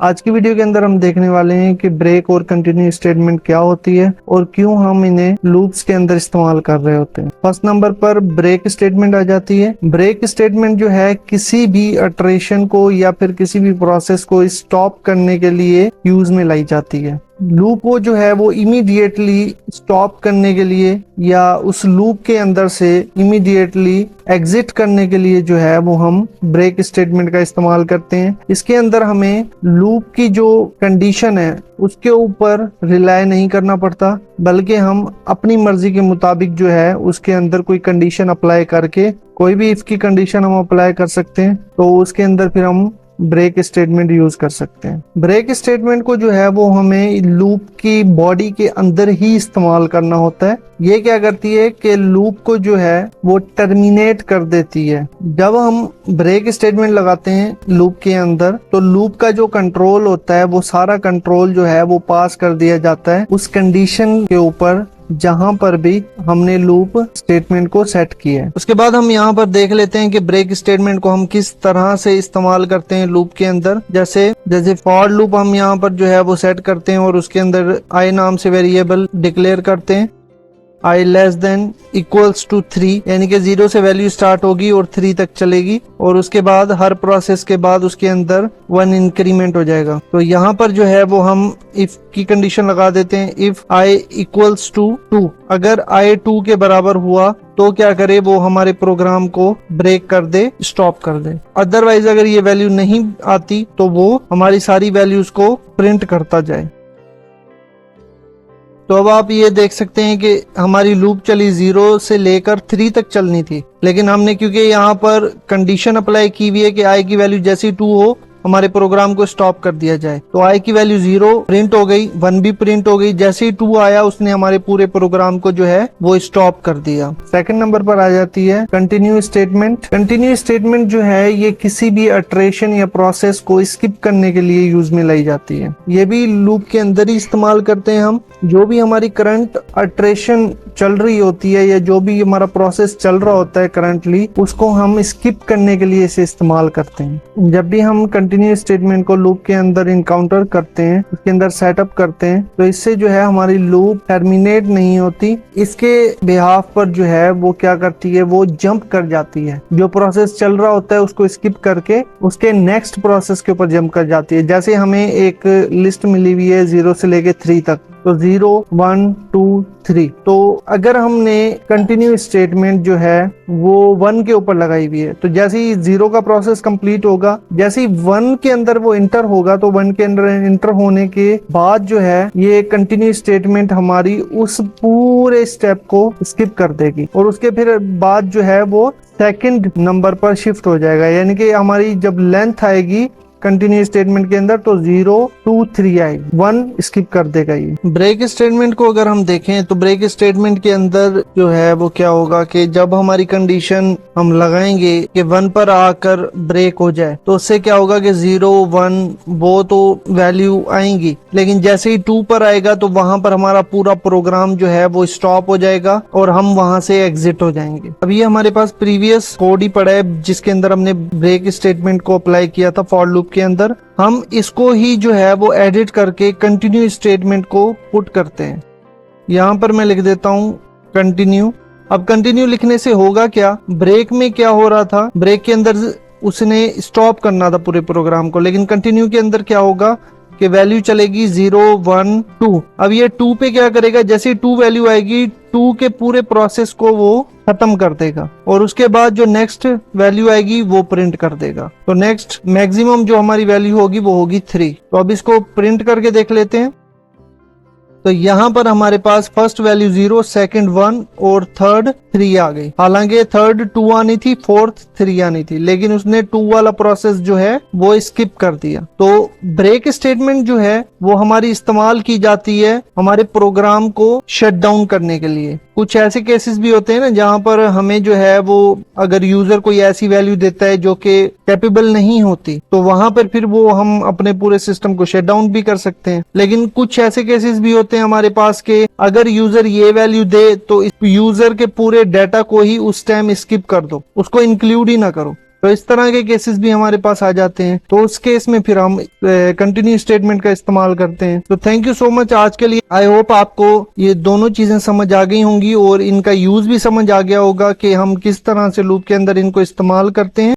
आज की वीडियो के अंदर हम देखने वाले हैं कि ब्रेक और कंटिन्यू स्टेटमेंट क्या होती है और क्यों हम इन्हें लूप्स के अंदर इस्तेमाल कर रहे होते हैं। फर्स्ट नंबर पर ब्रेक स्टेटमेंट आ जाती है। ब्रेक स्टेटमेंट जो है किसी भी इटरेशन को या फिर किसी भी प्रोसेस को स्टॉप करने के लिए यूज में लाई जाती है। लूप को जो है वो इमीडिएटली स्टॉप करने के लिए या उस लूप के अंदर से इमीडिएटली एग्जिट करने के लिए जो है वो हम ब्रेक स्टेटमेंट का इस्तेमाल करते हैं। इसके अंदर हमें लूप की जो कंडीशन है उसके ऊपर रिलाय नहीं करना पड़ता, बल्कि हम अपनी मर्जी के मुताबिक जो है उसके अंदर कोई कंडीशन अप्लाई करके कोई भी इफ की कंडीशन हम अप्लाई कर सकते हैं, तो उसके अंदर फिर हम ब्रेक स्टेटमेंट यूज कर सकते हैं। ब्रेक स्टेटमेंट को जो है वो हमें लूप की बॉडी के अंदर ही इस्तेमाल करना होता है। ये क्या करती है कि लूप को जो है वो टर्मिनेट कर देती है। जब हम ब्रेक स्टेटमेंट लगाते हैं लूप के अंदर, तो लूप का जो कंट्रोल होता है वो सारा कंट्रोल जो है वो पास कर दिया जाता है उस कंडीशन के ऊपर जहां पर भी हमने लूप स्टेटमेंट को सेट किया है। उसके बाद हम यहाँ पर देख लेते हैं कि ब्रेक स्टेटमेंट को हम किस तरह से इस्तेमाल करते हैं लूप के अंदर। जैसे फॉर लूप हम यहाँ पर जो है वो सेट करते हैं और उसके अंदर आई नाम से वेरिएबल डिक्लेयर करते हैं। आई लेस देन इक्वल्स टू 3, यानी कि 0 से वैल्यू स्टार्ट होगी और 3 तक चलेगी, और उसके बाद हर प्रोसेस के बाद उसके अंदर 1 इंक्रीमेंट हो जाएगा। तो यहाँ पर जो है वो हम इफ की कंडीशन लगा देते हैं। इफ आई इक्वल्स टू 2, अगर आई 2 के बराबर हुआ तो क्या करे, वो हमारे प्रोग्राम को ब्रेक कर दे, स्टॉप कर दे। अदरवाइज अगर ये वैल्यू नहीं आती तो वो हमारी सारी वैल्यूज को प्रिंट करता जाए। तो अब आप ये देख सकते हैं कि हमारी लूप चली 0 से लेकर 3 तक चलनी थी, लेकिन हमने क्योंकि यहाँ पर कंडीशन अप्लाई की हुई है कि आई की वैल्यू जैसी 2 हो हमारे प्रोग्राम को स्टॉप कर दिया जाए, तो आई की वैल्यू 0 प्रिंट हो गई, 1 भी प्रिंट हो गई। जैसे ही 2 आया उसने हमारे पूरे प्रोग्राम को जो है वो स्टॉप कर दिया। सेकंड नंबर पर आ जाती है कंटिन्यू स्टेटमेंट। कंटिन्यू स्टेटमेंट जो है ये किसी भी इटरेशन या प्रोसेस को स्किप करने के लिए यूज में लाई जाती है। ये भी लूप के अंदर ही इस्तेमाल करते हैं हम। जो भी हमारी करंट इटरेशन चल रही होती है या जो भी हमारा प्रोसेस चल रहा होता है करंटली, उसको हम स्किप करने के लिए इसे इस्तेमाल करते हैं। जब भी हम कंटिन्यू स्टेटमेंट को लूप के अंदर इनकाउंटर करते हैं, उसके अंदर सेटअप करते हैं, तो इससे जो है हमारी लूप टर्मिनेट नहीं होती। इसके बिहाफ पर जो है वो क्या करती है, वो जंप कर जाती है। जो प्रोसेस चल रहा होता है उसको स्किप करके उसके नेक्स्ट प्रोसेस के ऊपर जंप कर जाती है। जैसे हमें एक लिस्ट मिली हुई है 0 से लेके 3 तक, तो 0 1 2 3, तो अगर हमने कंटिन्यू स्टेटमेंट जो है वो 1 के ऊपर लगाई हुई है, तो जैसे ही 0 का प्रोसेस कंप्लीट होगा, जैसे ही 1 के अंदर वो इंटर होगा, तो 1 के अंदर इंटर होने के बाद जो है ये कंटिन्यू स्टेटमेंट हमारी उस पूरे स्टेप को स्किप कर देगी और उसके फिर बाद जो है वो सेकंड नंबर पर शिफ्ट हो जाएगा। यानी कि हमारी जब लेंथ आएगी कंटिन्यू स्टेटमेंट के अंदर तो 0 2 3 आएगी, 1 स्किप कर देगा ये। ब्रेक स्टेटमेंट को अगर हम देखें तो ब्रेक स्टेटमेंट के अंदर जो है वो क्या होगा कि जब हमारी कंडीशन हम लगाएंगे कि 1 पर आकर ब्रेक हो जाए, तो उससे क्या होगा कि 0 1 वो तो वैल्यू आएंगी, लेकिन जैसे ही 2 पर आएगा तो वहां पर हमारा पूरा प्रोग्राम जो है वो स्टॉप हो जाएगा और हम वहां से एग्जिट हो जाएंगे। अब ये हमारे पास प्रीवियस कोड ही पड़ा है जिसके अंदर हमने ब्रेक स्टेटमेंट को अप्लाई किया था फॉर लूप के अंदर। हम इसको ही जो है वो एडिट करके कंटिन्यू स्टेटमेंट को पुट करते हैं। यहां पर मैं लिख देता हूं कंटिन्यू। अब कंटिन्यू लिखने से होगा क्या, ब्रेक में क्या हो रहा था, ब्रेक के अंदर उसने स्टॉप करना था पूरे प्रोग्राम को, लेकिन कंटिन्यू के अंदर क्या होगा कि वैल्यू चलेगी 0 1 2। अब ये 2 पे क्या करेगा, जैसे ही 2 वैल्यू आएगी 2 के पूरे प्रोसेस को वो खत्म कर देगा और उसके बाद जो नेक्स्ट वैल्यू आएगी वो प्रिंट कर देगा। तो नेक्स्ट मैक्सिमम जो हमारी वैल्यू होगी वो होगी 3। तो अब इसको प्रिंट करके देख लेते हैं। तो यहाँ पर हमारे पास फर्स्ट वैल्यू 0, सेकंड 1 और थर्ड 3 आ गई। हालांकि थर्ड 2 आनी थी, फोर्थ 3 आनी थी, लेकिन उसने 2 वाला प्रोसेस जो है वो स्किप कर दिया। तो ब्रेक स्टेटमेंट जो है वो हमारी इस्तेमाल की जाती है हमारे प्रोग्राम को शट डाउन करने के लिए। कुछ ऐसे केसेस भी होते हैं ना जहां पर हमें जो है वो अगर यूजर कोई ऐसी वैल्यू देता है जो कि कैपेबल नहीं होती, तो वहां पर फिर वो हम अपने पूरे सिस्टम को शट डाउन भी कर सकते हैं। लेकिन कुछ ऐसे केसेस भी होते हैं हमारे पास के अगर यूजर ये वैल्यू दे तो इस यूजर के पूरे डाटा को ही उस टाइम स्किप कर दो, उसको इंक्लूड ही ना करो। तो इस तरह के केसेस भी हमारे पास आ जाते हैं, तो उस केस में फिर हम कंटिन्यू स्टेटमेंट का इस्तेमाल करते हैं। तो थैंक यू सो मच आज के लिए। आई होप आपको ये दोनों चीजें समझ आ गई होंगी और इनका यूज भी समझ आ गया होगा कि हम किस तरह से लूप के अंदर इनको इस्तेमाल करते हैं।